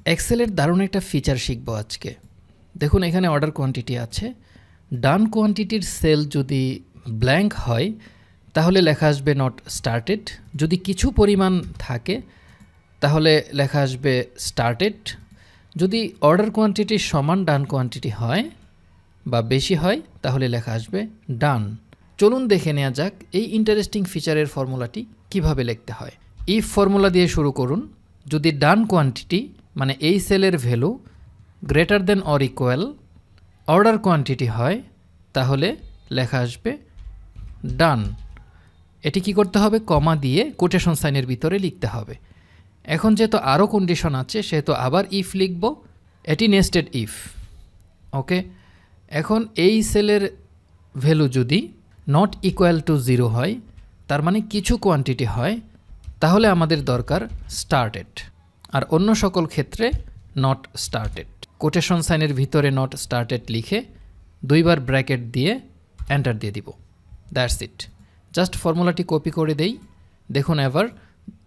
এক্সেলের দারুণ একটা ফিচার শিখব আজকে। দেখুন এখানে অর্ডার কোয়ান্টিটি আছে। ডান কোয়ান্টিটির সেল যদি ব্ল্যাঙ্ক হয় তাহলে লেখা আসবে নট স্টার্টেড। যদি কিছু পরিমাণ থাকে তাহলে লেখা আসবে স্টার্টেড। যদি অর্ডার কোয়ান্টিটির সমান ডান কোয়ান্টিটি হয় বা বেশি হয় তাহলে লেখা আসবে ডান। চলুন দেখে নেওয়া যাক এই ইন্টারেস্টিং ফিচারের ফর্মুলাটি কিভাবে লিখতে হয়। ইফ ফর্মুলা দিয়ে শুরু করুন। যদি ডান কোয়ান্টিটি মানে এই সেলের value greater than or equal order quantity হয় তাহলে লেখা আসবে ডান। এটি কি করতে হবে? কমা দিয়ে কোটেশন সাইনের ভিতরে লিখতে হবে। এখন যেহেতু আরও কন্ডিশন আছে সেহেতু আবার ইফ লিখব। এটি নেস্টেড ইফ। ওকে, এখন এই সেলের ভ্যালু যদি নট ইকুয়াল টু 0 হয়, তার মানে কিছু কোয়ান্টিটি হয়, তাহলে আমাদের দরকার স্টার্টেড। আর অন্য সকল ক্ষেত্রে নট স্টার্টেড। কোটেশন সাইনের ভিতরে নট স্টার্টেড লিখে 2 বার ব্র্যাকেট দিয়ে এন্টার দিয়ে দিব। That's it. জাস্ট ফর্মুলাটি কপি করে দেই। দেখুন এবার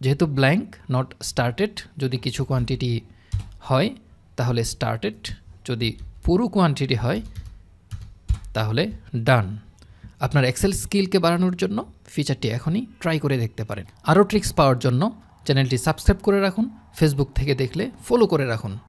যেহেতু ব্ল্যাঙ্ক নট স্টার্টেড, যদি কিছু কোয়ান্টিটি হয় তাহলে স্টার্টেড, যদি পুরো কোয়ান্টিটি হয় তাহলে ডান। আপনার এক্সেল স্কিলকে বাড়ানোর জন্য ফিচারটি এখনই ট্রাই করে দেখতে পারেন। আরও ট্রিক্স পাওয়ার জন্য চ্যানেলটি সাবস্ক্রাইব করে রাখুন। ফেসবুক থেকে দেখলে ফলো করে রাখুন।